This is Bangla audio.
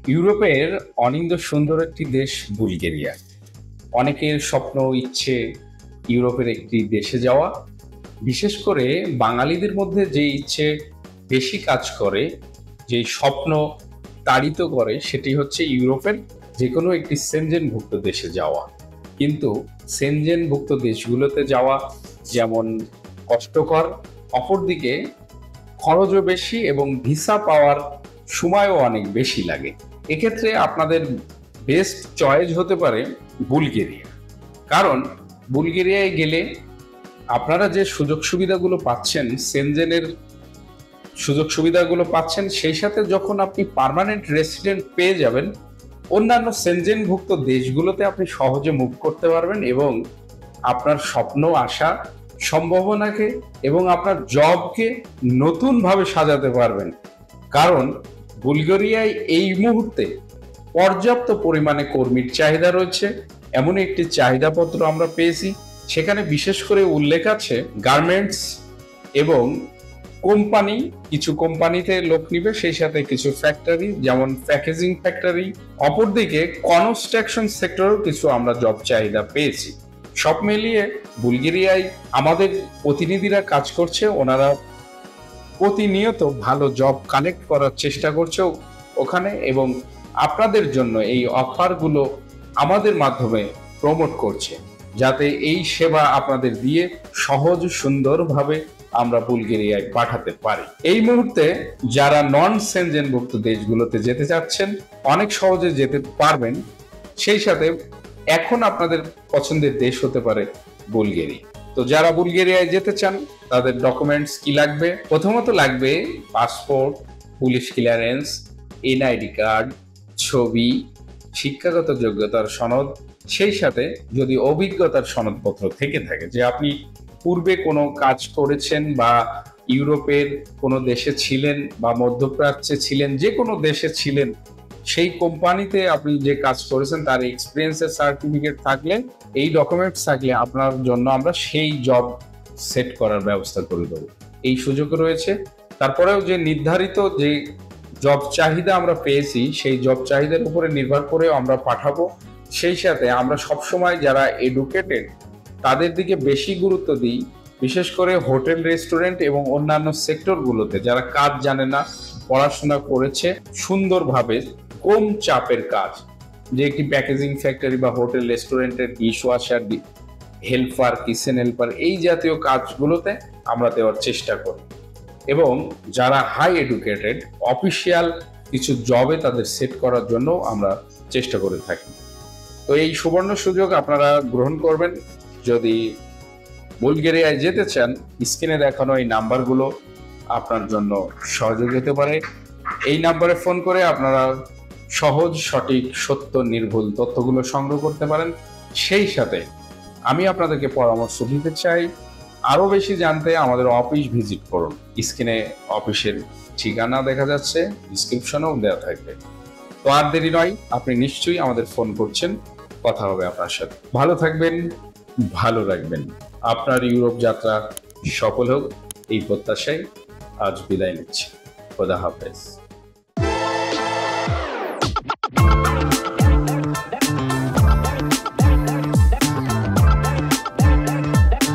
ইউরোপের অনিন্দ্য সুন্দর একটি দেশ বুলগেরিয়া। অনেকের স্বপ্ন ইচ্ছে ইউরোপের একটি দেশে যাওয়া। বিশেষ করে বাঙালিদের মধ্যে যে ইচ্ছে বেশি কাজ করে, যে স্বপ্ন তাড়িত করে, সেটি হচ্ছে ইউরোপের যে কোনো একটি সেনজেনভুক্ত দেশে যাওয়া। কিন্তু সেনজেনভুক্ত দেশগুলোতে যাওয়া যেমন কষ্টকর, অপরদিকে খরচও বেশি এবং ভিসা পাওয়ার সময়ও অনেক বেশি লাগে। এক্ষেত্রে আপনাদের বেস্ট চয়েস হতে পারে বুলগেরিয়া। কারণ বুলগেরিয়ায় গেলে আপনারা যে সুযোগ সুবিধাগুলো পাচ্ছেন, সেনজেনের সুযোগ সুবিধাগুলো পাচ্ছেন, সেই সাথে যখন আপনি পার্মানেন্ট রেসিডেন্ট পেয়ে যাবেন, অন্যান্য সেনজেনভুক্ত দেশগুলোতে আপনি সহজে মুভ করতে পারবেন এবং আপনার স্বপ্ন, আশা, সম্ভাবনাকে এবং আপনার জবকে নতুনভাবে সাজাতে পারবেন। কারণ বুলগেরিয়ায় এই মুহূর্তে পর্যাপ্ত পরিমাণে কর্মীর চাহিদা রয়েছে। এমন একটি চাহিদাপত্র আমরা পেয়েছি, সেখানে বিশেষ করে উল্লেখ আছে গার্মেন্টস এবং কোম্পানি। কিছু কোম্পানিতে লোক নিবে, সেই সাথে কিছু ফ্যাক্টরি যেমন প্যাকেজিং ফ্যাক্টরি, অপরদিকে কনস্ট্রাকশন সেক্টরেও কিছু আমরা জব চাহিদা পেয়েছি। সব মিলিয়ে বুলগেরিয়ায় আমাদের প্রতিনিধিরা কাজ করছে, ওনারা প্রতিনিয়ত ভালো জব কালেক্ট করার চেষ্টা করছে ওখানে, এবং আপনাদের জন্য এই অফারগুলো আমাদের মাধ্যমে প্রমোট করছে, যাতে এই সেবা আপনাদের দিয়ে সহজ সুন্দরভাবে আমরা বুলগেরিয়ায় পাঠাতে পারি। এই মুহূর্তে যারা নন সেনজেনভুক্ত দেশগুলোতে যেতে চাচ্ছেন, অনেক সহজে যেতে পারবেন। সেই সাথে এখন আপনাদের পছন্দের দেশ হতে পারে বুলগেরিয়া। তো যারা বুলগেরিয়ায় যেতে চান, তাদের ডকুমেন্টস কি লাগবে? প্রথমত লাগবে passport, police clearance, NID card, ছবি, শিক্ষাগত যোগ্যতার সনদ, সেই সাথে যদি অভিজ্ঞতার সনদপত্র থেকে থাকে, যে আপনি পূর্বে কোনো কাজ করেছেন বা ইউরোপের কোনো দেশে ছিলেন বা মধ্যপ্রাচ্যে ছিলেন, যে কোনো দেশে ছিলেন, সেই কোম্পানিতে আপনি যে কাজ করেছেন তার এক্সপিরিয়েন্সের সার্টিফিকেট থাকলে, এই ডকুমেন্টস থাকলে আপনার জন্য আমরা সেই জব সেট করার ব্যবস্থা করে দেবো। এই সুযোগ রয়েছে। তারপরেও যে নির্ধারিত যে জব চাহিদা আমরা পেয়েছি, সেই জব চাহিদার উপরে নির্ভর করে আমরা পাঠাবো। সেই সাথে আমরা সবসময় যারা এডুকেটেড তাদের দিকে বেশি গুরুত্ব দিই, বিশেষ করে হোটেল, রেস্টুরেন্ট এবং অন্যান্য সেক্টরগুলোতে যারা কাজ জানে না, পড়াশোনা করেছে সুন্দরভাবে, কম চাপের কাজ, যে একটি প্যাকেজিং ফ্যাক্টরি বা হোটেল রেস্টুরেন্টের dish washer, helper, kitchen helper, এই জাতীয় কাজগুলোতে আমরা দেওয়ার চেষ্টা করি। এবং যারা হাই এডুকেটেড, অফিসিয়াল কিছু জবে তাদের সেট করার জন্য আমরা চেষ্টা করে থাকি। তো এই সুবর্ণ সুযোগ আপনারা গ্রহণ করবেন। যদি বুলগেরিয়ায় যেতে চান, স্ক্রিনে দেখানো এই নাম্বারগুলো আপনার জন্য সহযোগী হতে পারে। এই নাম্বারে ফোন করে আপনারা সহজ, সঠিক, সত্য, নির্ভুল তথ্যগুলো সংগ্রহ করতে পারেন। সেই সাথে আমি আপনাদেরকে পরামর্শ দিতে চাই, আরো বেশি জানতে আমাদের অফিস ভিজিট করুন। স্ক্রিনে অফিসের ঠিকানা দেখা যাচ্ছে, ডিসক্রিপশনেও দেওয়া থাকবে। তো আর দেরি নয়, আপনি নিশ্চয়ই আমাদের ফোন করছেন, কথা হবে আপনার সাথে। ভালো থাকবেন, ভালো রাখবেন। আপনার ইউরোপ যাত্রা সফল হোক, এই প্রত্যাশায় আজ বিদায় নিচ্ছি। খোদা হাফেজ।